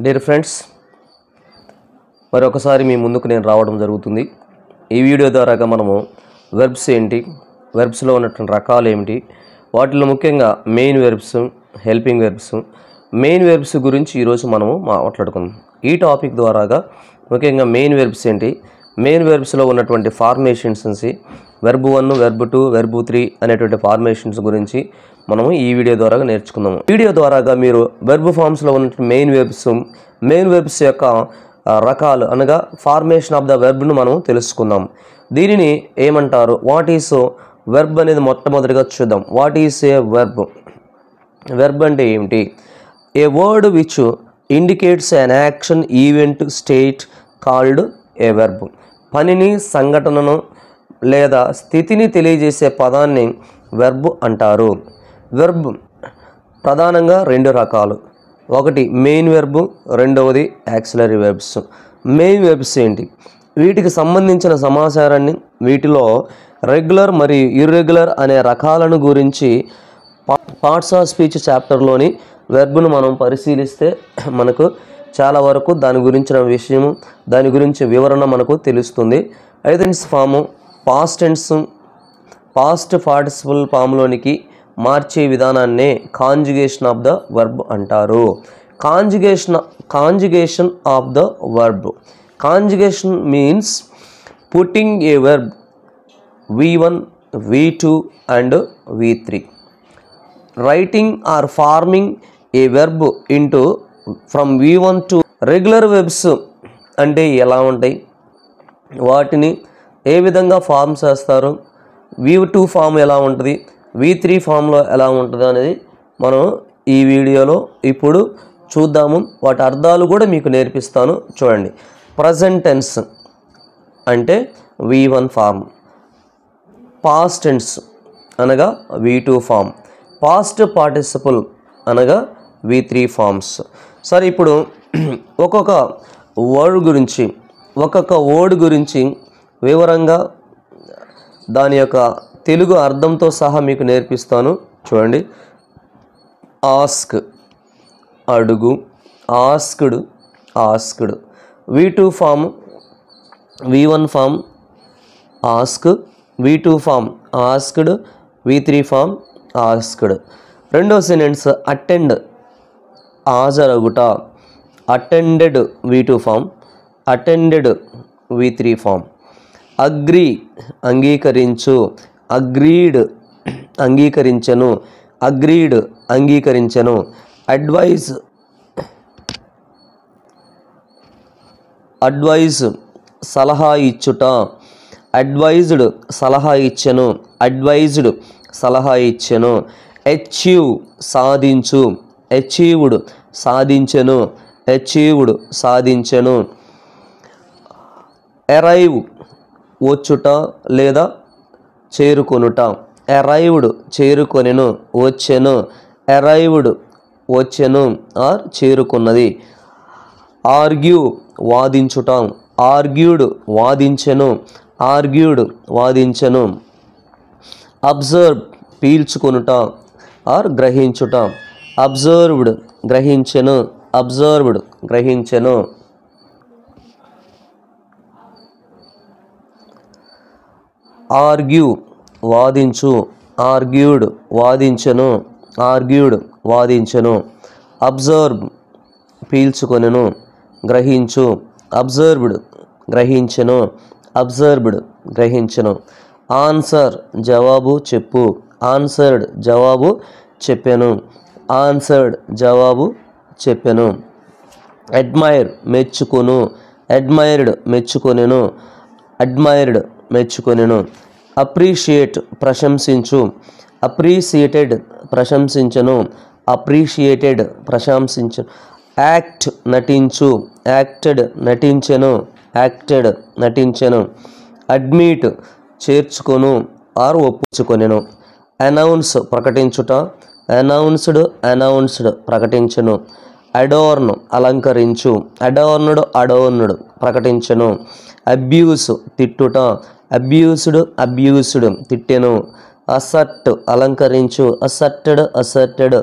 Dear friends, మరొకసారి మీ ముందుకు నేను రావడం జరుగుతుంది. ఈ వీడియో ద్వారాగా మనము వెర్బ్స్ ఏంటి, వెర్బ్స్లో ఉన్నటువంటి రకాలు ఏమిటి, వాటిలో ముఖ్యంగా main verbs, helping verbs, main verbs గురించి ఈరోజు మనము మాట్లాడుకుందాం. ఈ టాపిక్ ద్వారాగా ముఖ్యంగా మెయిన్ వెర్బ్స్ ఏంటి, మెయిన్ వెర్బ్స్లో ఉన్నటువంటి ఫార్మేషన్స్, వెర్బ్ 1, వెర్బ్ 2, వెర్బ్ 3 అనేటువంటి ఫార్మేషన్స్ గురించి మనము ఈ వీడియో ద్వారా నేర్చుకుందాము. వీడియో ద్వారాగా మీరు వెర్బ్ ఫామ్స్లో ఉన్నటువంటి మెయిన్ వెర్బ్స్ యొక్క రకాలు అనగా ఫార్మేషన్ ఆఫ్ ద వెర్బ్ను మనం తెలుసుకుందాం. దీనిని ఏమంటారు, వాట్ ఈస్ వెర్బ్ అనేది మొట్టమొదటిగా చూద్దాం. What is a verb? Verb అంటే ఏమిటి? A word which indicates an action, event, state called a verb. పనిని, సంఘటనను లేదా స్థితిని తెలియజేసే పదాన్ని వెర్బ్ అంటారు. వెర్బ్ ప్రధానంగా రెండు రకాలు. ఒకటి మెయిన్ వెర్బ్, రెండవది యాక్సిలరీ వెర్బ్స్. మెయిన్ వెర్బ్స్ ఏంటి? వీటికి సంబంధించిన సమాచారాన్ని, వీటిలో రెగ్యులర్ మరియు ఇర్రెగ్యులర్ అనే రకాలను గురించి పార్ట్స్ ఆఫ్ స్పీచ్ చాప్టర్లోని వెర్బ్ను మనం పరిశీలిస్తే మనకు చాలా వరకు దాని గురించిన విషయము, దాని గురించి వివరణ మనకు తెలుస్తుంది. ఐటెన్స్ form past tense, past participle ఫామ్లోనికి మార్చే విధానాన్నే కాంజుగేషన్ ఆఫ్ ద వర్బ్ అంటారు. Conjugation of the verb. Conjugation means putting a verb V1, V2 and V3. Writing or forming a verb into from V1 to regular verbs అంటే ఎలా ఉంటాయి, వాటిని ఏ విధంగా form చేస్తారు, V2 ఫామ్ ఎలా ఉంటుంది, V3 ఫామ్లో ఎలా ఉంటుంది అనేది మనం ఈ వీడియోలో ఇప్పుడు చూద్దాము. వాటి అర్థాలు కూడా మీకు నేర్పిస్తాను. చూడండి. ప్రజెంట్ టెన్స్ అంటే V1 ఫామ్, పాస్ట్ టెన్స్ అనగా V2 ఫామ్, పాస్ట్ పార్టిసిపల్ అనగా V3 ఫామ్స్. సరే, ఇప్పుడు ఒక్కొక్క వర్డ్ గురించి వివరంగా దాని యొక్క తెలుగు అర్థంతో సహా మీకు నేర్పిస్తాను. చూడండి. ఆస్క్ అడుగు, asked asked. V2 form, V1 form ask, V2 form asked, V3 form asked. రెండో సెంటెన్స్ అటెండ్ హాజరగుట, attended V2 form, attended V3 form. Agree అంగీకరించు, అగ్రీడ్ అంగీకరించెను, అగ్రీడ్ అంగీకరించెను. అడ్వైజ్ సలహా ఇచ్చుట, అడ్వైజ్డ్ సలహా ఇచ్చెను, అడ్వైజ్డ్ సలహా ఇచ్చెను. అచీవ్ సాధించు, అచీవ్డ్ సాధించెను, అచీవ్డ్ సాధించెను. అరైవ్ వచ్చుట లేదా చేరుకొనుట, అరైవ్డ్ చేరుకొనెను, వచ్చెను, అరైవ్డ్ వచ్చెను ఆర్ చేరుకున్నది. ఆర్గ్యూ వాదించుట, ఆర్గ్యూడ్ వాదించెను, ఆర్గ్యూడ్ వాదించెను. అబ్జర్వ్ పీల్చుకొనుట ఆర్ గ్రహించుట, అబ్జర్వ్డ్ గ్రహించెను, అబ్జర్వ్డ్ గ్రహించెను. ఆర్గ్యూ వాదించు, ఆర్గ్యూడ్ వాదించెను, ఆర్గ్యూడ్ వాదించెను. అబ్జర్వ్ పీల్చుకొనెను, గ్రహించు, అబ్జర్వ్డ్ గ్రహించెను, అబ్జర్వ్డ్ గ్రహించెను. ఆన్సర్ జవాబు చెప్పు, ఆన్సర్డ్ జవాబు చెప్పెను, ఆన్సర్డ్ జవాబు చెప్పెను. అడ్మైర్ మెచ్చుకొను, అడ్మైర్డ్ మెచ్చుకొనెను, అడ్మైర్డ్ మెచ్చుకొనెను. అప్రిషియేట్ ప్రశంసించు, అప్రిషియేటెడ్ ప్రశంసించెను, అప్రిషియేటెడ్ ప్రశంసించెను. యాక్ట్ నటించు, యాక్టెడ్ నటించెను, యాక్టెడ్ నటించెను. అడ్మిట్ చేర్చుకొను ఆర్ ఒప్పుకొనెను. అనౌన్స్ ప్రకటించుట, అనౌన్స్డ్ అనౌన్స్డ్ ప్రకటించెను. అడోర్న్ అలంకరించు, అడోర్న్డ్ అడోర్న్డ్ ప్రకటించెను. అబ్యూస్ తిట్టుట, అబ్యూస్డ్ అబ్యూస్డ్ తిట్టెను. అసర్ట్ అలంకరించు, అసర్టెడ్ అసర్టెడ్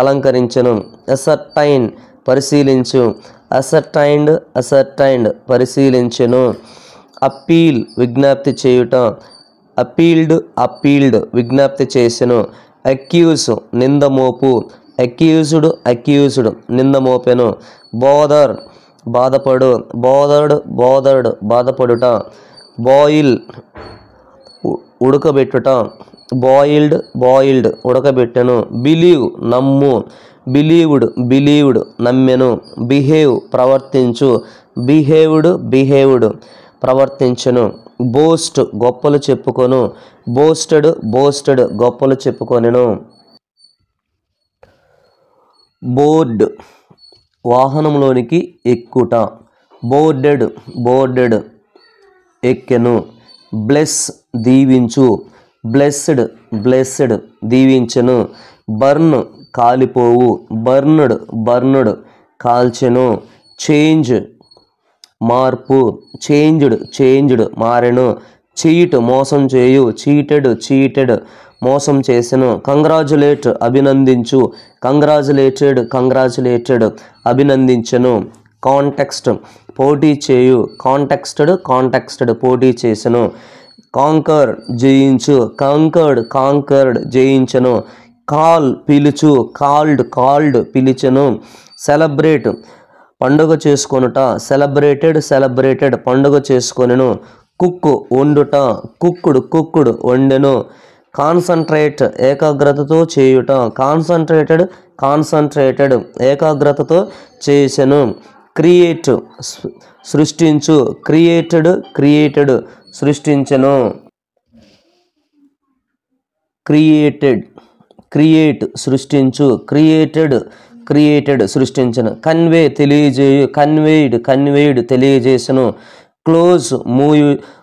అలంకరించెను. అసర్టైన్ పరిశీలించు. అసర్టైన్డ్ పరిశీలించెను. అప్పీల్ విజ్ఞప్తి చేయుట. అప్పీల్డ్ విజ్ఞప్తి చేసెను. అక్యూజ్ నింద మోపు. అక్యూజ్డ్ నింద మోపెను. బోదర్ బాధపడు. బోదర్డ్ బాధపడుట. బాయిల్ ఉడకబెట్టుట. బాయిల్డ్ ఉడకబెట్టెను. బిలీవ్ నమ్ము. బిలీవ్డ్ నమ్మెను. బిహేవ్ ప్రవర్తించు. బిహేవ్డ్ ప్రవర్తించెను. బోస్ట్ గొప్పలు చెప్పుకొను. బోస్టెడ్ గొప్పలు చెప్పుకొనెను. బోర్డ్ వాహనంలోనికి ఎక్కుట. బోర్డెడ్ ఎక్కెను. బ్లెస్ దీవించు. బ్లెస్డ్ దీవించెను. బర్న్ కాలిపోవు. బర్న్డ్ కాల్చెను. చేంజ్ మార్పు. చేంజ్డ్ మారెను. చీట్ మోసం చేయు. చీటెడ్ మోసం చేసెను. కంగ్రాచులేట్ అభినందించు. కంగ్రాచులేటెడ్ అభినందించెను. కాంటెక్స్ట్ పోటీ చేయు. కాంటెక్స్టెడ్ పోటీ చేసెను. కాంకర్ జయించు. కాంకర్డ్ జయించెను. కాల్ పిలుచు. కాల్డ్ పిలిచెను. సెలబ్రేట్ పండుగ చేసుకొనుట. సెలబ్రేటెడ్ పండుగ చేసుకొనెను. కుక్ వండుట. కుక్కుడు వండెను. కాన్సన్ట్రేట్ ఏకాగ్రతతో చేయుట. కాన్సన్ట్రేటెడ్ ఏకాగ్రతతో చేసెను. క్రియేట్ సృష్టించు. క్రియేటెడ్ సృష్టించెను. క్రియేట్ సృష్టించు. క్రియేటెడ్ సృష్టించెను. కన్వే తెలియజేయు. కన్వేయిడ్ తెలియజేసెను. క్లోజ్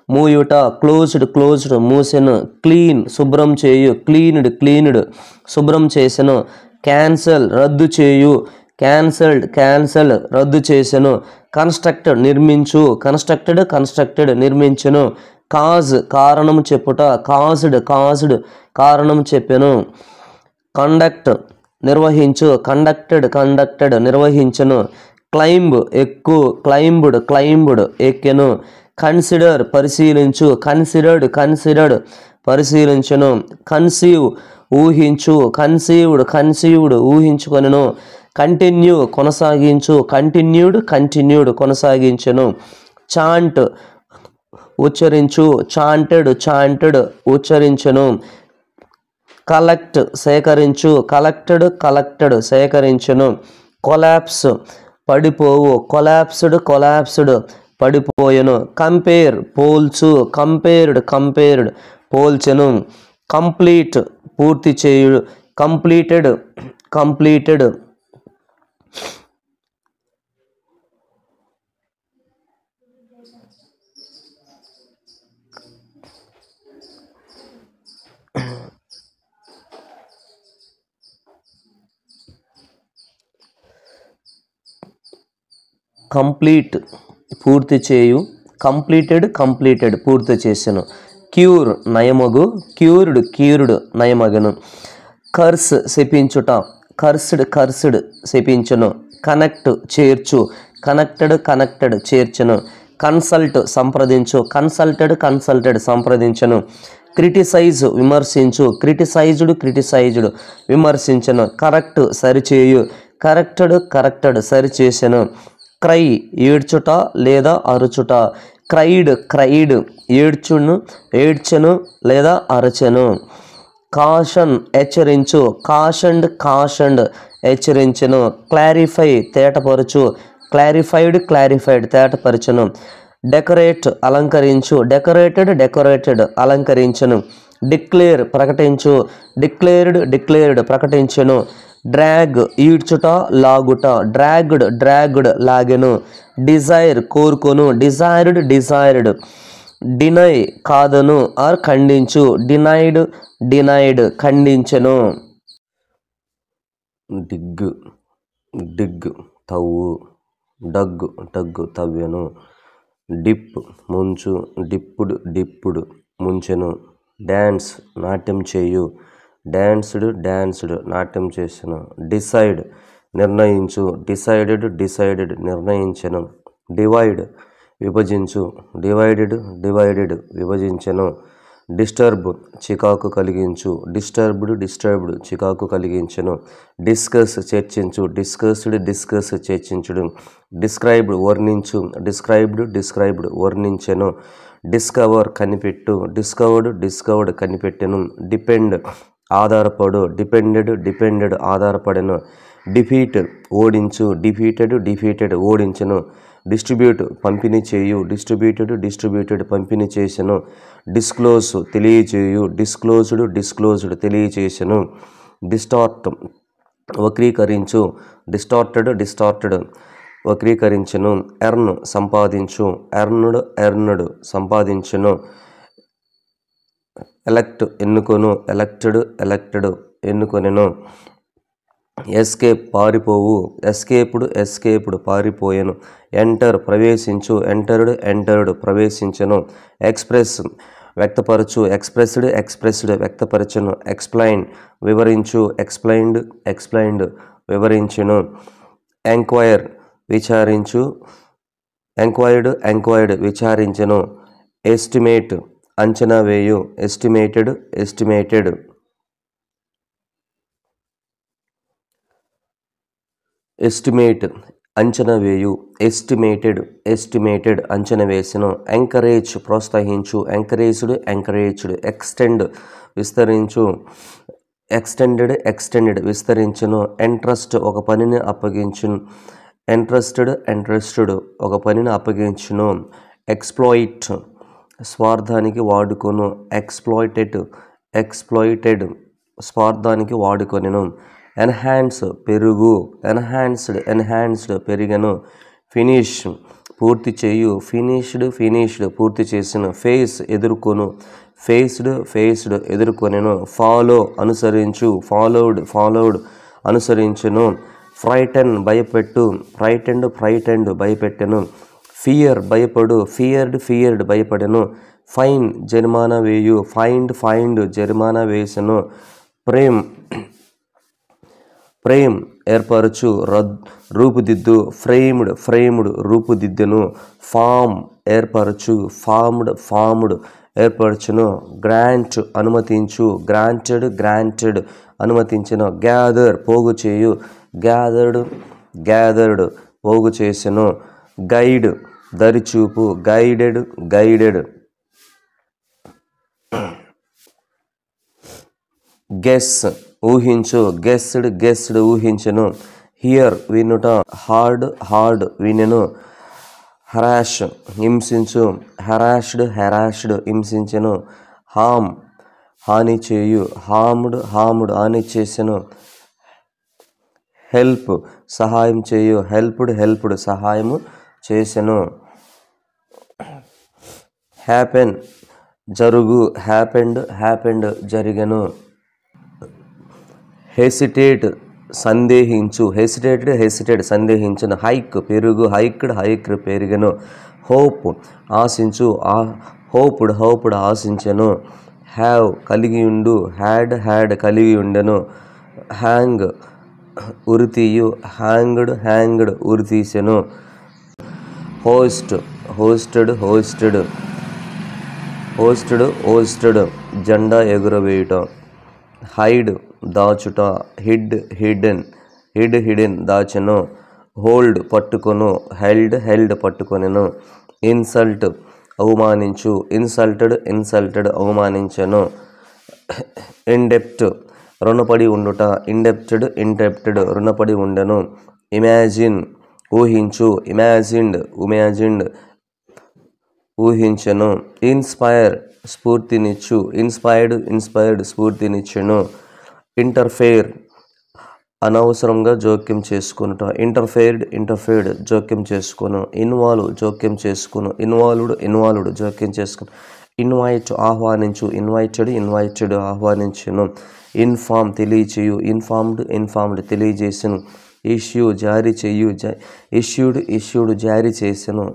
మూయుట. క్లోజ్డ్ మూసెను. క్లీన్ శుభ్రం చేయు. క్లీన్డ్ శుభ్రం చేసెను. క్యాన్సల్ రద్దు చేయు. క్యాన్సల్ రద్దు చేసెను. కన్స్ట్రక్టెడ్ నిర్మించు. కన్స్ట్రక్టెడ్ నిర్మించెను. కాజ్ కారణం చెప్పుట. కాజ్డ్ కారణం చెప్పెను. కండక్ట్ నిర్వహించు. కండక్టెడ్ నిర్వహించెను. క్లైంబ్ ఎక్కు. క్లైంబ్డ్ ఎక్కెను. కన్సిడర్ పరిశీలించు. కన్సిడర్డ్ పరిశీలించెను. కన్సీవ్ ఊహించు. కన్సీవ్డ్ ఊహించుకొనెను. కంటిన్యూ కొనసాగించు. కంటిన్యూడ్ కొనసాగించెను. చాంట్ ఉచ్చరించు. చాంటెడ్ ఉచ్చరించెను. కలెక్ట్ సేకరించు. కలెక్టెడ్ సేకరించెను. కొలాప్స్ పడిపోవు. కొలాప్స్డ్ పడిపోయెను. కంపేర్ పోల్చు. కంపేర్డ్ పోల్చెను. కంప్లీట్ పూర్తి చేయుడు. కంప్లీటెడ్ కంప్లీట్ పూర్తి చేయు. కంప్లీటెడ్ పూర్తి చేసెను. క్యూర్ నయమగు. క్యూర్డ్ నయమగను. కర్స్ శపించుట. కర్స్డ్ శపించును. కనెక్ట్ చేర్చు. కనెక్టెడ్ చేర్చును. కన్సల్ట్ సంప్రదించు. కన్సల్టెడ్ సంప్రదించను. క్రిటిసైజ్ విమర్శించు. క్రిటిసైజ్డ్ విమర్శించను. కరెక్ట్ సరిచేయు. కరెక్టెడ్ సరిచేసెను. క్రై ఏడ్చుట లేదా అరుచుట. క్రైడ్ ఏడ్చెను లేదా అరచెను. కాషన్ హెచ్చరించు. కాషన్డ్ హెచ్చరించెను. క్లారిఫై తేటపరచు. క్లారిఫైడ్ తేటపరచును. డెకరేట్ అలంకరించు. డెకరేటెడ్ అలంకరించును. డిక్లేర్ ప్రకటించు. డిక్లేర్డ్ ప్రకటించెను. డ్రాగ్ ఈడ్చుట లాగుట. డ్రాగ్డ్ లాగెను. డిజైర్ కోరుకొను. డిజైర్డ్ డినై కాదను ఆర్ ఖండించు. డినైడ్ ఖండించెను. డిగ్ తవ్వు. డగ్ తవ్వెను. డిప్ ముంచు. డిప్పుడ్ ముంచెను. డాన్స్ నాట్యం చేయు. డాన్స్డ్ నాట్యం చేసెను. డిసైడ్ నిర్ణయించు, డిసైడెడ్ డిసైడెడ్ నిర్ణయించెను, డివైడ్ విభజించు, డివైడెడ్ డివైడెడ్ విభజించెను, డిస్టర్బ్ చికాకు కలిగించు, డిస్టర్బ్డ్ డిస్టర్బ్డ్ చికాకు కలిగించెను, డిస్కస్ చర్చించు, డిస్కస్డ్ డిస్కస్ చర్చించుడు, డిస్క్రైబ్డ్ వర్ణించు, డిస్క్రైబ్డ్ డిస్క్రైబ్డ్ వర్ణించెను, డిస్కవర్ కనిపెట్టు, డిస్కవర్డ్ డిస్కవర్డ్ కనిపెట్టెను, డిపెండ్ ఆధారపడు, డిపెండెడ్ డిపెండెడ్ ఆధారపడెను, డిఫీట్ ఓడించు, డిఫీటెడ్ డిఫీటెడ్ ఓడించెను, డిస్ట్రిబ్యూట్ పంపిణీ చేయు, డిస్ట్రిబ్యూటెడ్ డిస్ట్రిబ్యూటెడ్ పంపిణీ చేసెను, డిస్క్లోజ్ తెలియచేయు, డిస్క్లోజ్డ్ డిస్క్లోజ్డ్ తెలియచేసెను, డిస్టార్ట్ వక్రీకరించు, డిస్టార్టెడ్ డిస్టార్టెడ్ వక్రీకరించెను, ఎర్న్ సంపాదించు, ఎర్న్డ్ ఎర్న్డ్ సంపాదించెను, ఎలెక్ట్ ఎన్నుకొను, ఎలెక్టెడ్ ఎలెక్టెడ్ ఎన్నుకొనెను, ఎస్కేప్ పారిపోవు, ఎస్కేప్డ్ ఎస్కేప్డ్ పారిపోయెను, ఎంటర్ ప్రవేశించు, ఎంటర్డ్ ఎంటర్డ్ ప్రవేశించెను, ఎక్స్ప్రెస్ వ్యక్తపరచు, ఎక్స్ప్రెస్డ్ ఎక్స్ప్రెస్డ్ వ్యక్తపరచెను, ఎక్స్ప్లెయిన్ వివరించు, ఎక్స్ప్లెయిన్డ్ ఎక్స్ప్లెయిన్డ్ వివరించెను, ఎంక్వైర్ విచారించు, ఎంక్వైర్డ్ ఎంక్వైర్డ్ విచారించెను, ఎస్టిమేట్ అంచనా వేయు, ఎస్టిమేటెడ్ ఎస్టిమేటెడ్ ఎస్టిమేట్ అంచనా వేయు, ఎస్టిమేటెడ్ ఎస్టిమేటెడ్ అంచనా వేసెను, ఎంకరేజ్ ప్రోత్సహించు, ఎంకరేజ్డ్ ఎంకరేజ్డ్, ఎక్స్టెండ్ విస్తరించు, ఎక్స్టెండెడ్ ఎక్స్టెండెడ్ విస్తరించును, ఎంట్రస్ట్ ఒక పనిని అప్పగించును, ఎంట్రస్టెడ్ ఎంట్రస్టెడ్ ఒక పనిని అప్పగించును, ఎక్స్ప్లాయిట్ స్వార్థానికి వాడుకొను, ఎక్స్ప్లాయిటెడ్ ఎక్స్ప్లాయిటెడ్ స్వార్థానికి వాడుకొనెను, ఎన్హాన్స్ పెరుగు, ఎన్హాన్స్డ్ ఎన్హాన్స్డ్ పెరిగెను, ఫినిష్ పూర్తి చేయు, ఫినిష్డ్ ఫినిష్డ్ పూర్తి చేసెను, ఫేస్ ఎదుర్కొను, ఫేస్డ్ ఫేస్డ్ ఎదుర్కొనెను, ఫాలో అనుసరించు, ఫాలోడ్ ఫాలోడ్ అనుసరించెను, ఫ్రైటన్ భయపెట్టు, ఫ్రైటెండ్ ఫ్రైటెండ్ భయపెట్టెను, ఫియర్ భయపడు, ఫియర్డ్ ఫియర్డ్ భయపడెను, ఫైన్ జరిమానా వేయు, ఫైండ్ ఫైండ్ జరిమానా వేసెను, ప్రేమ్ ప్రేమ్ ఏర్పరచు, రూపుదిద్దు, ఫ్రేమ్డ్ ఫ్రేమ్డ్ రూపుదిద్దెను, ఫామ్ ఏర్పరచు, ఫార్మ్డ్ ఫార్మ్డ్ ఏర్పరచును, గ్రాంట్ అనుమతించు, గ్రాంటెడ్ గ్రాంటెడ్ అనుమతించెను, గ్యాదర్ పోగు చేయు, గ్యాదర్డ్ గ్యాదర్డ్ పోగు చేసెను, గైడ్ దరిచూపు, గైడెడ్ గైడెడ్, గెస్ ఊహించు, గెస్డ్ గెస్డ్ ఊహించెను, హియర్ వినుట, హార్డ్ హార్డ్ వినెను, హరాష్ హింసించు, హరాష్డ్ హరాష్డ్ హింసించెను, హామ్ హాని చేయు, హామ్డ్ హామ్డ్ హాని చేసెను, హెల్ప్ సహాయం చేయు, హెల్ప్డ్ హెల్ప్డ్ సహాయము చేసెను, హ్యాపెన్ జరుగు, హ్యాపెండ్ హ్యాపెండ్ జరిగెను, హెసిటేట్ సందేహించు, హెసిటేటెడ్ హెసిటేట్ సందేహించును, హైక్ పెరుగు, హైక్డ్ హైక్డ్ పెరిగెను, హోప్ ఆశించు, హోప్డ్ హోప్డ్ ఆశించెను, హ్యావ్ కలిగి ఉండు, హ్యాడ్ హ్యాడ్ కలిగి ఉండెను, హ్యాంగ్ ఉరితీయు, హ్యాంగ్డ్ హ్యాంగ్డ్ ఉరితీసెను, host hosted hosted hosted hosted జెండా ఎగురవేయుట, హైడ్ దాచుట, హిడ్ హిడెన్ హిడ్ హిడెన్ దాచెను, హోల్డ్ పట్టుకొను, హెల్డ్ హెల్డ్ పట్టుకొనెను, ఇన్సల్ట్ అవమానించు, ఇన్సల్టెడ్ ఇన్సల్టెడ్ అవమానించెను, ఇండెప్ట్ రుణపడి ఉండుట, ఇండెప్టెడ్ ఇండెప్టెడ్ రుణపడి ఉండెను, ఇమాజిన్ ఊహించు, imagined imagined ఊహించెను, inspire స్ఫూర్తినిచ్చు, inspired inspired స్ఫూర్తినిచ్చెను, interfere అనవసరంగా జోక్యం చేసుకునుట, ఇంటర్ఫేర్డ్ ఇంటర్ఫేర్డ్ జోక్యం చేసుకును, ఇన్వాల్వ్ జోక్యం చేసుకును, ఇన్వాల్వ్డ్ ఇన్వాల్వ్డ్ జోక్యం చేసుకును, ఇన్వైట్ ఆహ్వానించు, ఇన్వైటెడ్ ఇన్వైటెడ్ ఆహ్వానించును, ఇన్ఫార్మ్ తెలియచేయు, ఇన్ఫార్మ్డ్ ఇన్ఫార్మ్డ్ తెలియజేసును, ఇష్యూ జారీ చేయు, ఇష్యూడ్ జారీ చేసెను.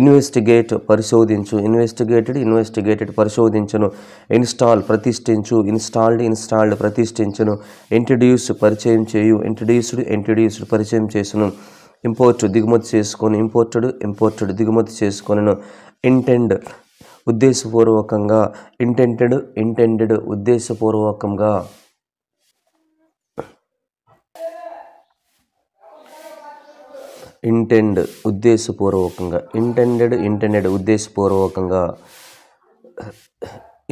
ఇన్వెస్టిగేట్ పరిశోధించు, ఇన్వెస్టిగేటెడ్ పరిశోధించును. ఇన్స్టాల్ ప్రతిష్ఠించు, ఇన్స్టాల్డ్ ప్రతిష్ఠించును. ఇంట్రడ్యూస్ పరిచయం చేయు, ఇంట్రడ్యూస్డ్ పరిచయం చేసును. ఇంపోర్ట్ దిగుమతి చేసుకొని, ఇంపోర్టెడ్ దిగుమతి చేసుకొనెను. ఇంటెండ్ ఉద్దేశపూర్వకంగా, ఇంటెండెడ్ ఉద్దేశపూర్వకంగా. ఇంటెండ్ ఉద్దేశపూర్వకంగా, ఇంటెండెడ్ ఉద్దేశపూర్వకంగా.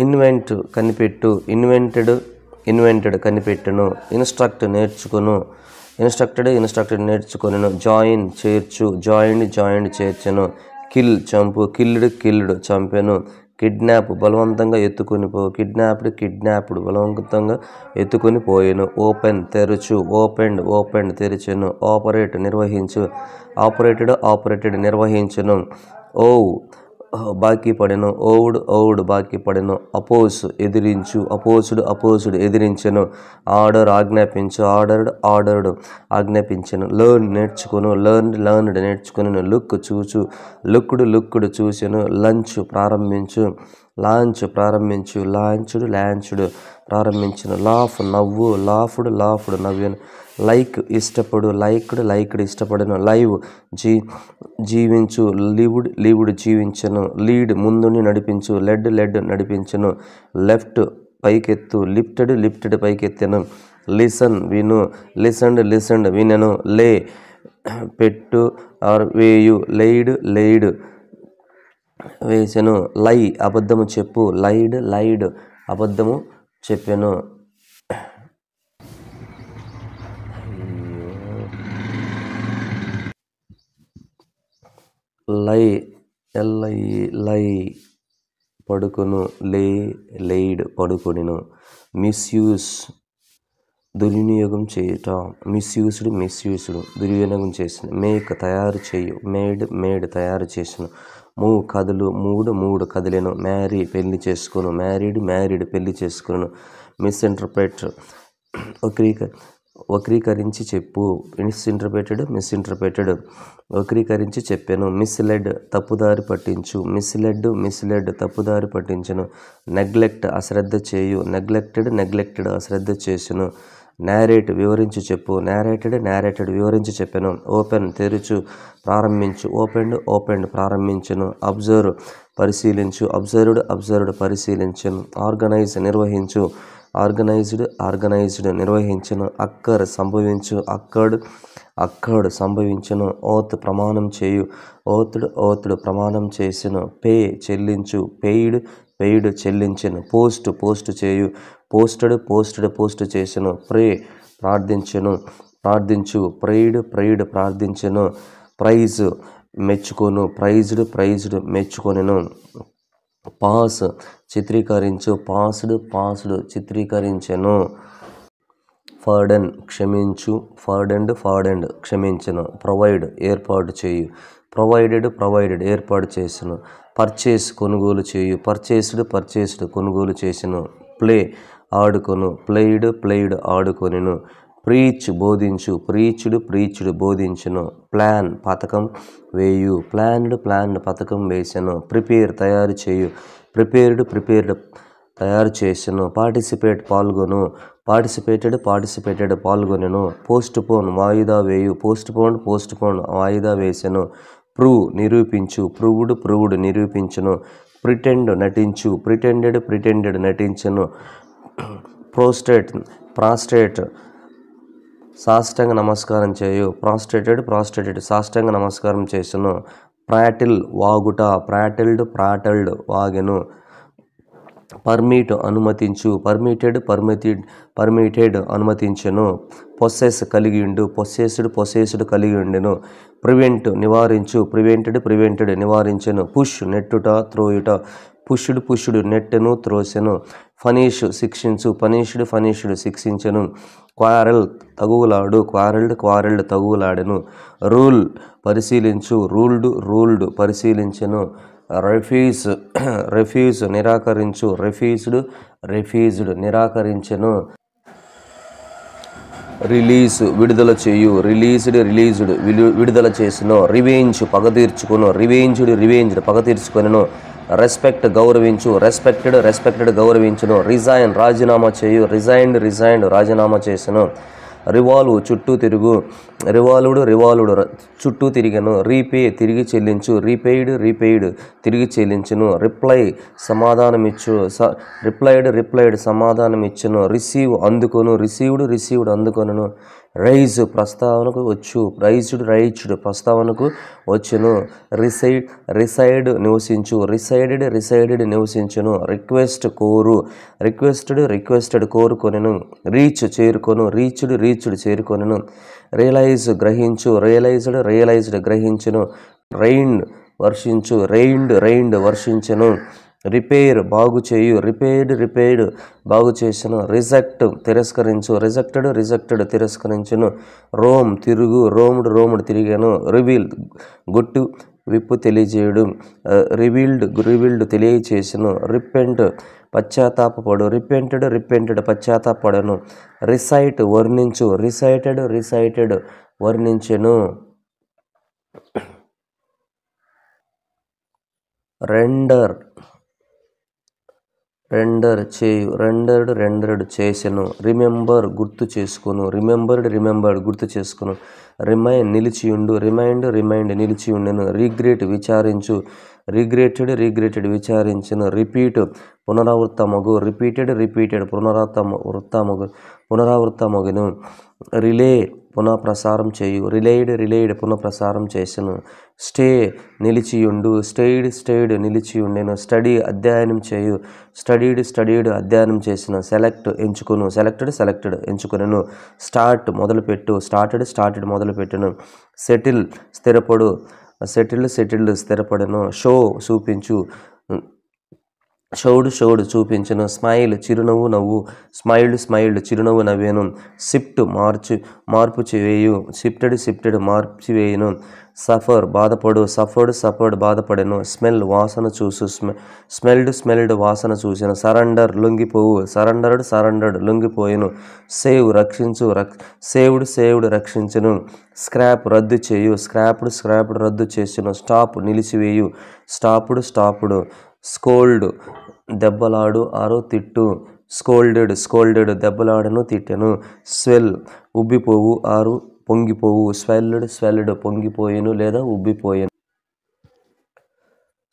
ఇన్వెంట్ కనిపెట్టు, ఇన్వెంటెడ్ కనిపెట్టును. ఇన్స్ట్రక్ట్ నేర్చుకొను, ఇన్స్ట్రక్టెడ్ నేర్చుకొనెను. జాయిన్ చేర్చు, జాయిండ్ చేర్చెను. కిల్ చంపు, కిల్డ్ చంపెను. కిడ్నాప్ బలవంతంగా ఎత్తుకొని పో, కిడ్నాప్డ్ బలవంతంగా ఎత్తుకొని పోయెను. ఓపెన్ తెరచు, ఓపెండ్ తెరిచెను. ఆపరేట్ నిర్వహించు, ఆపరేటెడ్ నిర్వహించును. ఓవ్ బాకీ పడెను, ఓవుడ్ బాకీ పడెను. అపోజ్ ఎదిరించు, అపోజ్డ్ ఎదిరించెను. ఆర్డర్ ఆజ్ఞాపించు, ఆర్డర్డ్ ఆజ్ఞాపించెను. లెర్న్ నేర్చుకొను, లెర్న్డ్ నేర్చుకొను. లుక్ చూచు, లుక్డ్ చూసెను. లాంచ్ ప్రారంభించు, లాంచ్డ్ ప్రారంభించును. లాఫ్ నవ్వు, లాఫ్డ్ నవ్వెను. లైక్ ఇష్టపడు, లైక్డ్ ఇష్టపడను. లైవ్ జీవించు, లీవ్డ్ జీవించను. లీడ్ ముందుని నడిపించు, లెడ్ నడిపించను. లెఫ్ట్ పైకెత్తు, లిఫ్టెడ్ పైకెత్తెను. లిసన్ విను, లిసన్డ్ వినెను. లే పెట్టు ఆర్ వేయు, లెయిడ్ వేసెను. లై అబద్ధము చెప్పు, లైడ్ అబద్ధము చెప్పెను. లై పడుకొను, లెయిడ్ పడుకొనిను. మిస్యూజ్ దుర్వినియోగం చేయుట, మిస్యూస్డ్ దుర్వినియోగం చేసిన. మేక్ తయారు చేయు, మేడ్ తయారు చేసిన. మూవ్ కదులు, మూడు కదిలేను. మ్యారీ పెళ్లి చేసుకును, మ్యారీడ్ పెళ్లి చేసుకును. మిస్ఇంటర్ప్రెట్ వక్రీకరించి చెప్పు, మిస్ఇంటర్ప్రెటెడ్ వక్రీకరించి చెప్పెను. మిస్లెడ్ తప్పుదారి పట్టించు, మిస్లెడ్ తప్పుదారి పట్టించును. నెగ్లెక్ట్ అశ్రద్ధ చేయు, నెగ్లెక్టెడ్ అశ్రద్ధ చేసును. నేరేట్ వివరించి చెప్పు, నేరేటెడ్ వివరించి చెప్పెను. ఓపెన్ తెరుచు, ప్రారంభించు, ఓపెండ్ ప్రారంభించును. అబ్జర్వ్ పరిశీలించు, అబ్జర్వ్డ్ పరిశీలించును. ఆర్గనైజ్ నిర్వహించు, ఆర్గనైజ్డ్ నిర్వహించును. అక్కర్ సంభవించు, అక్కర్డ్ సంభవించును. ఓత్ ప్రమాణం చేయు, ఓత్డ్ ప్రమాణం చేసిన. పే చెల్లించు, పెయిడ్ చెల్లించెను. పోస్ట్ చేయు, పోస్ట్ చేసెను. ప్రే ప్రార్థించు, ప్రైడ్ ప్రార్థించెను. ప్రైజ్ మెచ్చుకొను, ప్రైజ్డ్ మెచ్చుకొనెను. పాస్ చిత్రీకరించు, పాస్డ్ చిత్రీకరించెను. ఫార్డన్ క్షమించు, ఫార్డెండ్ క్షమించెను. ప్రొవైడ్ ఏర్పాటు చేయు, ప్రొవైడెడ్ ఏర్పాటు చేసెను. పర్చేస్ కొనుగోలు చేయు, పర్చేస్డ్ కొనుగోలు చేసెను. ప్లే ఆడుకొను, ప్లేయిడ్ ఆడుకొనెను. ప్రీచ్ బోధించు, ప్రీచ్డ్ బోధించెను. ప్లాన్ పథకం వేయు, ప్లాన్డ్ పథకం వేసెను. ప్రిపేర్ తయారు చేయు, ప్రిపేర్డ్ తయారు చేసెను. పార్టిసిపేట్ పాల్గొను, పార్టిసిపేటెడ్ పాల్గొనెను. పోస్ట్పోన్ వాయిదా వేయు, పోస్ట్పోన్ వాయిదా వేసెను. ప్రూవ్ నిరూపించు, ప్రూవ్డ్ నిరూపించును. ప్రిటెండ్ నటించు, ప్రిటెండెడ్ నటించును. ప్రాస్ట్రేట్ సాష్టాంగ నమస్కారం చేయు, ప్రాస్ట్రేటెడ్ సాష్టాంగ నమస్కారం చేసెను. ప్రాటిల్ వాగుట, ప్రాటల్డ్ వాగెను. పర్మిట్ అనుమతించు, పర్మిటెడ్ అనుమతించెను. పొస్సెస్ కలిగియుండు, పొస్సెస్డ్ కలిగియుండెను. ప్రివెంట్ నివారించు, ప్రివెంటెడ్ నివారించెను. పుష్ నెట్టుట, త్రోయుట, పుష్డ్ నెట్టెను, త్రోసెను. ఫనిష్ శిక్షించు, ఫనిష్డ్ శిక్షించెను. క్వారెల్ తగువులాడు, క్వారెల్డ్ తగువులాడెను. రూల్ పరిశీలించు, రూల్డ్ పరిశీలించెను. రెఫ్యూజ్ నిరాకరించు, రెఫ్యూజ్డ్ నిరాకరించెను. రిలీజ్ విడుదల చేయు, రిలీజ్డ్ విడుదల చేసినో, రివెంజ్ పగ తీర్చుకొను, రివెంజ్డ్ పగ తీర్చుకొనెను, రెస్పెక్ట్ గౌరవించు, రెస్పెక్టెడ్ గౌరవించును, రిజైన్ రాజీనామా చేయు, రిజైన్డ్ రాజీనామా చేసెను, రివాల్వ్ చుట్టూ తిరుగు, రివాల్వ్డ్ చుట్టూ తిరిగెను, రీపే తిరిగి చెల్లించు, రీపెయిడ్ తిరిగి చెల్లించును, రిప్లైడ్ సమాధానమిచ్చును, రిసీవ్ అందుకొను, రిసీవ్డ్ అందుకొనును, రైజ్ ప్రస్తావనకు వచ్చు, రైజ్డ్ ప్రస్తావనకు వచ్చును, రిసైడ్ నివసించు, రిసైడెడ్ నివసించును, రిక్వెస్ట్ కోరు, రిక్వెస్టెడ్ కోరుకొనెను, రీచ్ చేరుకొను, రీచ్డ్ చేరుకొనెను, రియలైజ్ గ్రహించు, రియలైజ్డ్ గ్రహించును, రైన్ వర్షించు, రైన్డ్ వర్షించెను, రిపేర్ బాగు చేయు, రిపేర్డ్ బాగు చేసెను, రిజెక్ట్ తిరస్కరించు, రిజెక్టెడ్ తిరస్కరించును, రోమ్ తిరుగు, రోమ్డ్ తిరిగాను, రివీల్ గుట్టు విప్పు తెలియజేయడు, రివీల్డ్ తెలియచేసెను, రిపెంట్ పశ్చాత్తాపపడు, రిపెంటెడ్ పశ్చాత్తాపడను, రిసైట్ వర్ణించు, రిసైటెడ్ వర్ణించెను, రెండర్ చేయు, రెండర్డ్ చేసెను, రిమెంబర్ గుర్తు చేసుకును, రిమెంబర్డ్ గుర్తు చేసుకును, రిమైండ్ నిలిచి ఉండెను, రిగ్రెట్ విచారించు, రిగ్రెటెడ్ విచారించును, రిపీట్ పునరావృతమగు, రిపీటెడ్ పునరావృతమగును, రిలే పునఃప్రసారం చేయు, రిలేయిడ్ పునఃప్రసారం చేసెను, స్టే నిలిచియుండు, స్టేయిడ్ నిలిచియుండెను, స్టడీ అధ్యయనం చేయు, స్టడీడ్ అధ్యయనం చేసిన, సెలెక్ట్ ఎంచుకొను, సెలెక్టెడ్ ఎంచుకొనెను, స్టార్ట్ మొదలుపెట్టు, స్టార్టెడ్ మొదలుపెట్టెను, సెటిల్ స్థిరపడు, సెటిల్డ్ స్థిరపడెను, షో చూపించు, షౌడ్ చూపించను, స్మైల్ చిరునవ్వు నవ్వు, స్మైల్డ్ చిరునవ్వు నవ్వేను, షిఫ్ట్ మార్పు వేయు, షిఫ్టెడ్ మార్చివేయును, సఫర్ బాధపడు, సఫర్డ్ బాధపడెను, స్మెల్ వాసన చూసు, స్మెల్డ్ వాసన చూసెను, సరెండర్ లొంగిపోవు, సరెండర్డ్ లొంగిపోయెను, సేవ్ రక్షించు, సేవ్డ్ రక్షించును, స్క్రాప్ రద్దు చేయు, స్క్రాప్డ్ రద్దు చేసెను, స్టాప్ నిలిచివేయు, స్టాప్డ్, స్కోల్డ్ దెబ్బలాడు, తిట్టు, స్కోల్డెడ్ దెబ్బలాడను తిట్టెను, స్వెల్ ఉబ్బిపోవు, పొంగిపోవు, స్వెల్డ్ పొంగిపోయెను లేదా ఉబ్బిపోయెను,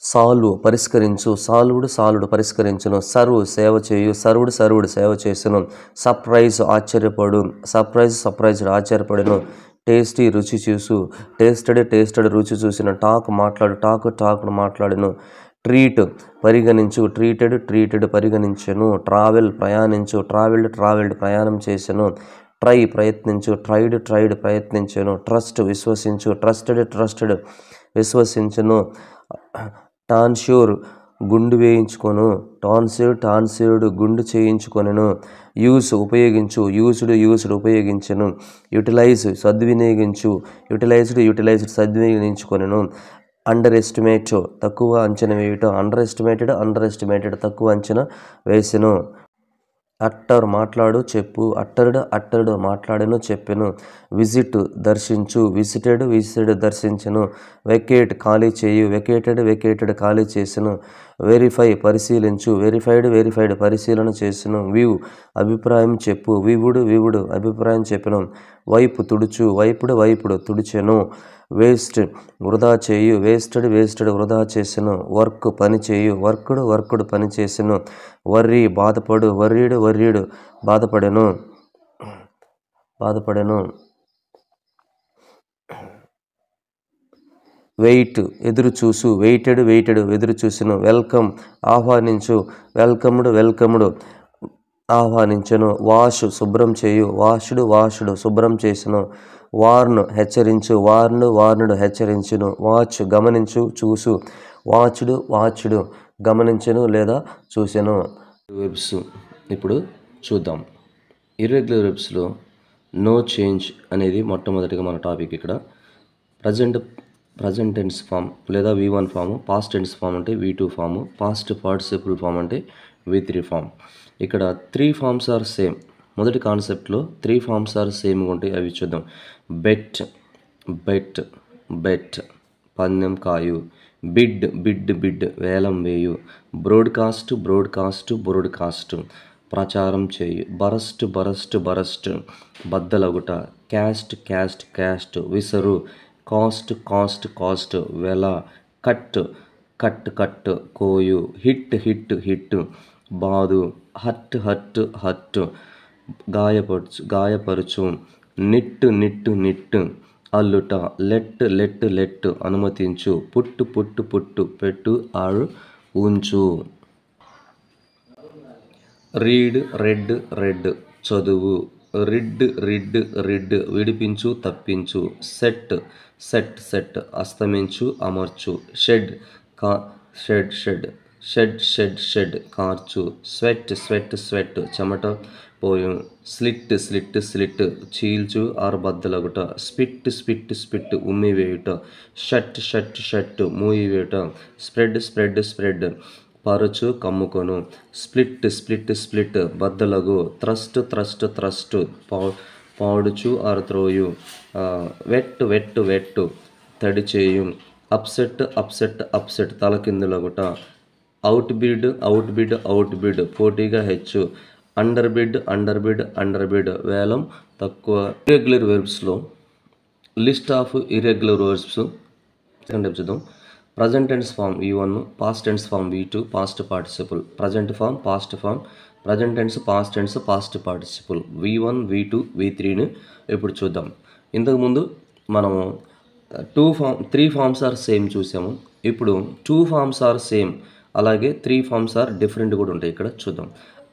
సాల్వ్ పరిష్కరించు, సాల్వ్డ్ పరిష్కరించును, సర్వ్ సేవ చేయు, సర్వ్డ్ సేవ చేసెను, సర్ప్రైజ్ ఆశ్చర్యపడు, సర్ప్రైజ్డ్ ఆశ్చర్యపడెను, టేస్టీ రుచి చూసు, టేస్టెడ్ రుచి చూసిన, టాక్ మాట్లాడెను, ట్రీట్ పరిగణించు, ట్రీటెడ్ పరిగణించెను, ట్రావెల్ ప్రయాణించు, ట్రావెల్డ్ ప్రయాణం చేసెను, ట్రై ప్రయత్నించు, ట్రైడ్ ప్రయత్నించెను, ట్రస్ట్ విశ్వసించు, ట్రస్టెడ్ విశ్వసించును, టాన్ష్యూర్ గుండు వేయించుకొను, టాన్సిడ్ గుండు చేయించుకొనెను, యూస్ ఉపయోగించు, యూస్డ్ ఉపయోగించెను, యూటిలైజ్ సద్వినియోగించు, యూటిలైజ్డ్ సద్వినియోగించుకొనెను, అండర్ ఎస్టిమేట్ తక్కువ అంచనా వేయుట, అండర్ ఎస్టిమేటెడ్ తక్కువ అంచనా వేసెను, అట్టర్ మాట్లాడు చెప్పు, అట్టర్డ్ మాట్లాడెను చెప్పెను, విజిట్ దర్శించు, విజిటెడ్ దర్శించెను, వెకేట్ ఖాళీ చేయు, వెకేటెడ్ ఖాళీ చేసెను, వెరిఫై పరిశీలించు, వెరిఫైడ్ పరిశీలన చేసెను, వ్యూ అభిప్రాయం చెప్పు, వివుడ్ అభిప్రాయం చెప్పెను, వైపు తుడుచు, వైపుడు తుడిచెను, వేస్ట్ వృధా చేయు, వేస్టెడ్ వృధా చేసెను, వర్క్ పని చేయు, వర్క్డ్ పని చేసెను, వర్రీ బాధపడు, వర్రీడ్ బాధపడెను, వెయిట్ ఎదురు చూసు, వెయిటెడ్ ఎదురు చూసెను, వెల్కమ్ ఆహ్వానించు, వెల్కమ్డ్ ఆహ్వానించెను, వాష్ శుభ్రం చేయు, వాష్డ్ శుభ్రం చేసెను, వార్న్ హెచ్చరించు, వార్న్డ్ హెచ్చరించును, వాచ్ గమనించు, చూసు, వాచ్డ్ గమనించెను లేదా చూసెను. వెబ్స్ ఇప్పుడు చూద్దాం. ఇర్రెగ్యులర్ వెబ్స్లో నో చేంజ్ అనేది మొట్టమొదటిగా మన టాపిక్. ఇక్కడ ప్రజెంట్ టెన్స్ ఫామ్ లేదా V1 form, past tense form అంటే V2 form, past participle form అంటే V3 ఫామ్. ఇక్కడ 3 ఫామ్స్ ఆర్ సేమ్. మొదటి కాన్సెప్ట్లో 3 ఫార్మ్స్ ఆర్ సేమ్గా ఉంటాయి, అవి చూద్దాం. బెట్ బెట్ బెట్ పందెం కాయు, బిడ్ బిడ్ బిడ్ వేలం వేయు, బ్రోడ్కాస్ట్ బ్రోడ్కాస్ట్ బ్రోడ్కాస్ట్ ప్రచారం చేయు, బరస్ట్ బరస్ట్ బరస్ట్ బద్దలగుట, క్యాస్ట్ క్యాస్ట్ క్యాస్ట్ విసరు, కాస్ట్ కాస్ట్ కాస్ట్ వెల, కట్ కట్ కట్ కోయు, హిట్ హిట్ హిట్ బాదు, హట్ హట్ హట్ గాయపరచు, నిట్టు నిట్టు నిట్టు అల్లుట, లెట్ లెట్ లెట్ అనుమతించు, పుట్టు పుట్టు పుట్టు పెట్టు ఆడు ఉంచు. రీడ్ రెడ్ రెడ్ చదువు, రిడ్ రిడ్ రిడ్ విడిపించు తప్పించు, సెట్ సెట్ సెట్ అస్తమించు అమర్చు, shed shed shed shed shed shed కార్చు, స్వెట్ స్వెట్ స్వెట్ చెమట పోయు, స్లిట్ స్లిట్ స్లిట్ చీల్చు ఆరబద్దలగుట, స్పిట్ స్పిట్ స్పిట్ ఉమ్మివేయుట, షట్ షట్ షట్ మూయివేయుట, స్ప్రెడ్ స్ప్రెడ్ స్ప్రెడ్ పరచు కమ్ముకొను, స్ప్లిట్ స్ప్లిట్ స్ప్లిట్ బద్దలగు, థ్రస్ట్ థ్రస్ట్ థ్రస్ట్ పాడుచు ఆరత్రోయు, వెట్ వెట్ వెట్ తడి చేయు, అప్సెట్ అప్సెట్ అప్సెట్ తలకిందులగుట, outbid outbid outbid పోటీగా హెచ్చు, underbid underbid underbid వేలం తక్కువ. ఇర్రెగ్యులర్ వెర్బ్స్లో లిస్ట్ ఆఫ్ ఇర్రెగ్యులర్ వెర్బ్స్ అంటే చూద్దాం. Present tense form V1, past tense form V2, past participle, present form, past form, present tense, past tense, past participle, V1, V2, V3ని ఇప్పుడు చూద్దాం. ఇంతకుముందు మనము 3 ఫార్మ్స్ ఆర్ సేమ్ చూసాము. ఇప్పుడు 2 ఫార్మ్స్ ఆర్ సేమ్, అలాగే 3 ఫార్మ్స్ ఆర్ డిఫరెంట్ కూడా ఉంటాయి. ఇక్కడ చూద్దాం.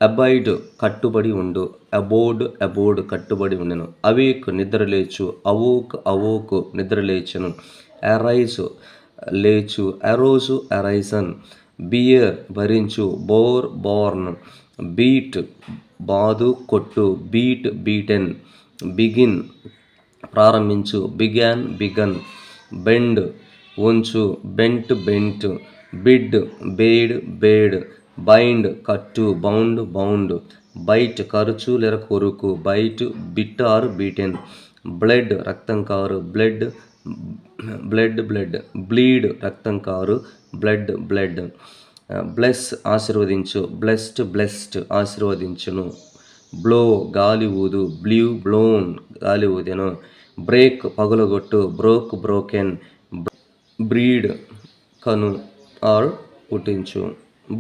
అబైడ్ కట్టుబడి ఉండు, అబోర్డ్ అబోర్డ్ కట్టుబడి ఉండెను, అవేక్ నిద్రలేచు, అవోక్ అవోక్ నిద్రలేచెను, అరైజ్ లేచు, అరోజు అరైజన్, బియర్ భరించు, బోర్ బోర్న్, బీట్ బాదు కొట్టు, బీట్ బీటెన్, బిగిన్ ప్రారంభించు, బిగాన్ బిగన్, బెండ్ ఉంచు, bent bent, bid bade bade, bind కట్టు, బౌండ్ బౌండ్, బైట్ ఖర్చు లేదా కొరుకు, bite bit or bitten, blood రక్తం కారు, బ్లడ్ బ్లడ్ బ్లడ్, బ్లీడ్ రక్తం కారు, బ్లడ్ బ్లడ్, బ్లెస్ ఆశీర్వదించు, బ్లెస్డ్ బ్లెస్డ్ ఆశీర్వదించును, బ్లో గాలి ఊదు, బ్లూ బ్లోన్ గాలి ఊదెను, బ్రేక్ పగులగొట్టు, బ్రోక్ బ్రోకెన్, బ్రీడ్ కను ఆర్ పుట్టించు,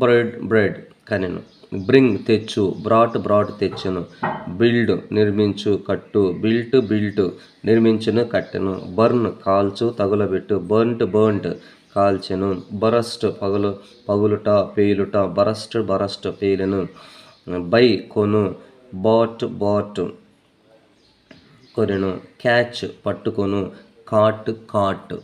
బ్రెడ్ బ్రెడ్ కనెను, బ్రింగ్ తెచ్చు, బ్రాట్ బ్రాట్ తెచ్చును, బిల్డ్ నిర్మించు కట్టు, బిల్ట్ బిల్ట్ నిర్మించును కట్టెను, బర్న్ కాల్చు తగులబెట్టు, బర్న్ట్ బర్న్ట్ కాల్చెను, బరస్ట్ పగులుట పేలుట, బరస్ట్ బరస్ట్ పేలెను, బై కొను, బాట్ బాట్ కొనెను, క్యాచ్ పట్టుకొను, కాట్ కాట్,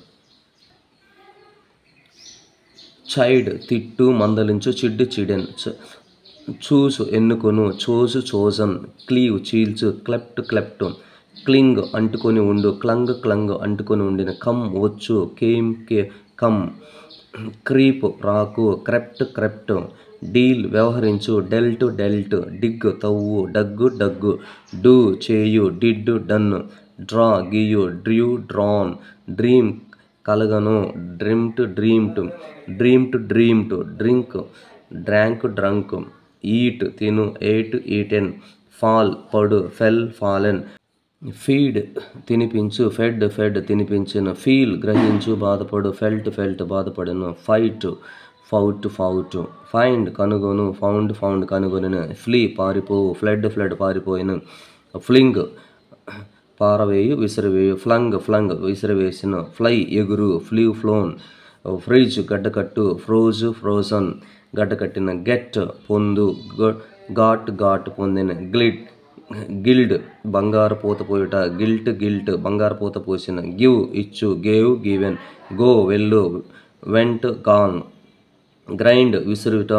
చైడ్ తిట్టు మందలించు, చిడ్డు చిడెన్, చూసు ఎన్నుకొను, చోసు చోజన్, క్లీవ్ చీల్చు, క్లెప్ట్ క్లెప్ట్, క్లింగ్ అంటుకొని ఉండు, క్లంగ్ క్లంగ్ అంటుకొని ఉండిన, కమ్ వచ్చు, కేమ్ కమ్, క్రీప్ రాకు, క్రెప్ట్ క్రెప్ట్, డీల్ వ్యవహరించు, డెల్ట్ డెల్ట్, డిగ్ తవ్వు, డగ్గు డగ్గు, డూ చేయు, డిడ్ డన్, డ్రా గీయు, డ్రూ డ్రాన్, డ్రీమ్ కలగను, dreamt dreamt, dreamt dreamt, drink drank drunk, eat తిను, ఎయిట్ ఈటెన్, ఫాల్ పడు, ఫెల్ ఫాలెన్, ఫీడ్ తినిపించు, fed fed తినిపించును, feel గ్రహించు బాధపడు, ఫెల్ట్ ఫెల్ట్ బాధపడను, ఫైట్ ఫౌట్ ఫౌట్, ఫైండ్ కనుగొను, ఫౌండ్ ఫౌండ్ కనుగొనను, ఫ్లీ పారిపోవు, ఫ్లడ్ ఫ్లడ్ పారిపోయిను, ఫ్లింగ్ పారవేయు విసిరివేయు, ఫ్లంగ్ ఫ్లంగ్ విసిరివేసిన, ఫ్లై ఎగురు, ఫ్లూ ఫ్లోన్, ఫ్రిడ్జ్ గడ్డకట్టు, ఫ్రోజ్ ఫ్రోజన్ గడ్డకట్టిన, గెట్ పొందు, ఘాట్ ఘాట్ పొందిన, గిల్డ్ బంగారు పూత పోయుట, గిల్ట్ గిల్ట్ బంగారు పూత పోసిన, గివ్ ఇచ్చు, గేవ్ గివెన్, గో వెళ్ళు, వెంట్ గాన్, గ్రైండ్ విసురుట,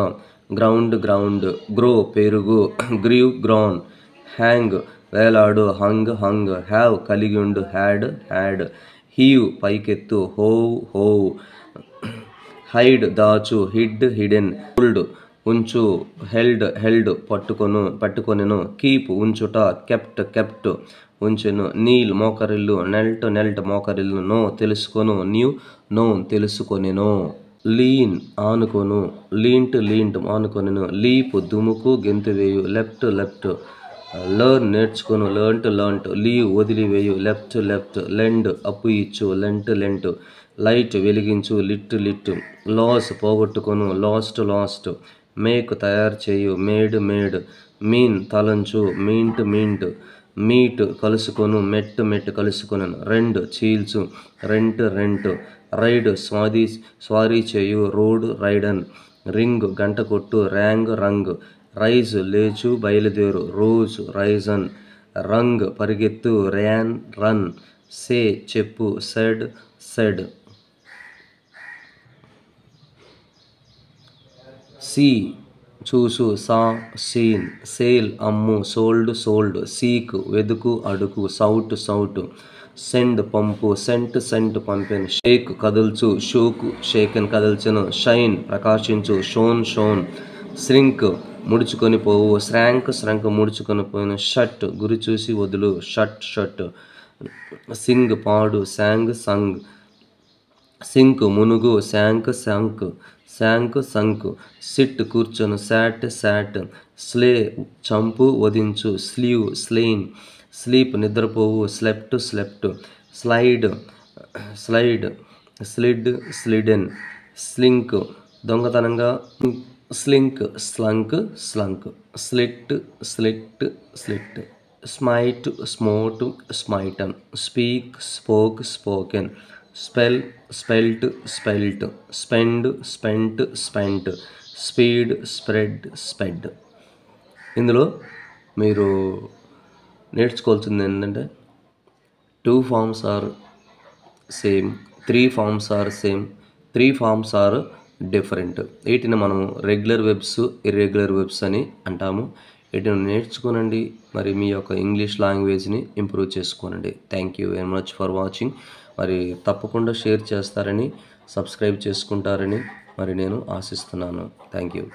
గ్రౌండ్ గ్రౌండ్, గ్రో పెరుగు, గ్రీవ్ గ్రాన్, హ్యాంగ్ వేలాడు, హంగ్ హంగ్, హ్యావ్ కలిగి ఉండు, హ్యాడ్ హ్యాడ్, హీవ్ పైకెత్తు, హోవ్ హోవ్, హైడ్ దాచు, హిడ్ హిడెన్, హోల్డ్ ఉంచు, హెల్డ్ పట్టుకొనెను, కీప్ ఉంచుట, కెప్ట్ ఉంచెను, నీల్ మోకరిల్లు, నెల్ట్ మోకరిల్లు, నో తెలుసుకొను, నో తెలుసుకొనెను, లీన్ ఆనుకొను, లీంట్ ఆనుకొనెను, లీప్ దుముకు గెంతువేయు, లెఫ్ట్ లెర్న్ నేర్చుకొను, లెర్న్ట్, లీవ్ వదిలివేయు, లెఫ్ట్ లెండ్ అప్పు ఇచ్చు, లెంట్, లైట్ వెలిగించు, లిట్, లాస్ పోగొట్టుకొను, లాస్ట్, మేక్ తయారు చేయు, మేడ్, మీన్ తలంచు, మీంట్, మీట్ కలుసుకొను, మెట్ కలుసుకొను, రెండ్ చీల్చు, రెంట్, రైడ్ స్వారీ చేయు, రోడ్ రైడన్, రింగ్ గంట కొట్టు, రంగ్, రైజ్ లేచు బయలుదేరు, రోజ్ రైజన్, రంగ్ పరిగెత్తు, రన్, సే చెప్పు, సెడ్, సీ చూసు, సీన్, సేల్ అమ్ము, సోల్డ్, సీక్ వెదుకు అడుగు, సౌట్, సెండ్ పంపు, సెంట్ పంపెను, షేక్ కదల్చు, షేకెన్ కదల్చెను, షైన్ ప్రకాశించు, షోన్ శ్రింక్ ముడుచుకొని పోవు, శ్రాంక్ ముడుచుకొని పోయిన, షట్ గురి చూసి వదులు, షట్ సింగ్ పాడు, సంగ్ సింక్ మునుగు, శాంక్ సిట్ కూర్చొను, శాట్ స్లే చంపు వధించు, స్లీవ్ స్లీప్ నిద్రపోవు, స్లెప్ట్ స్లైడ్ స్లిడెన్, స్లింక్ దొంగతనంగా, slunk slit smite, smitten, speak, spoken, spelt, spent, speed, sped. ఇందులో మీరు నేర్చుకోవాల్సింది ఏంటంటే 2 forms are same, 3 forms are same, 3 forms are different. వీటిని మనము రెగ్యులర్ వెబ్స్, ఇర్రెగ్యులర్ వెబ్స్ అని అంటాము. వీటిని నేర్చుకోనండి, మరి మీ యొక్క ఇంగ్లీష్ లాంగ్వేజ్ని ఇంప్రూవ్ చేసుకోనండి. Thank you very much for watching. మరి తప్పకుండా షేర్ చేస్తారని, సబ్స్క్రైబ్ చేసుకుంటారని మరి నేను ఆశిస్తున్నాను. Thank you.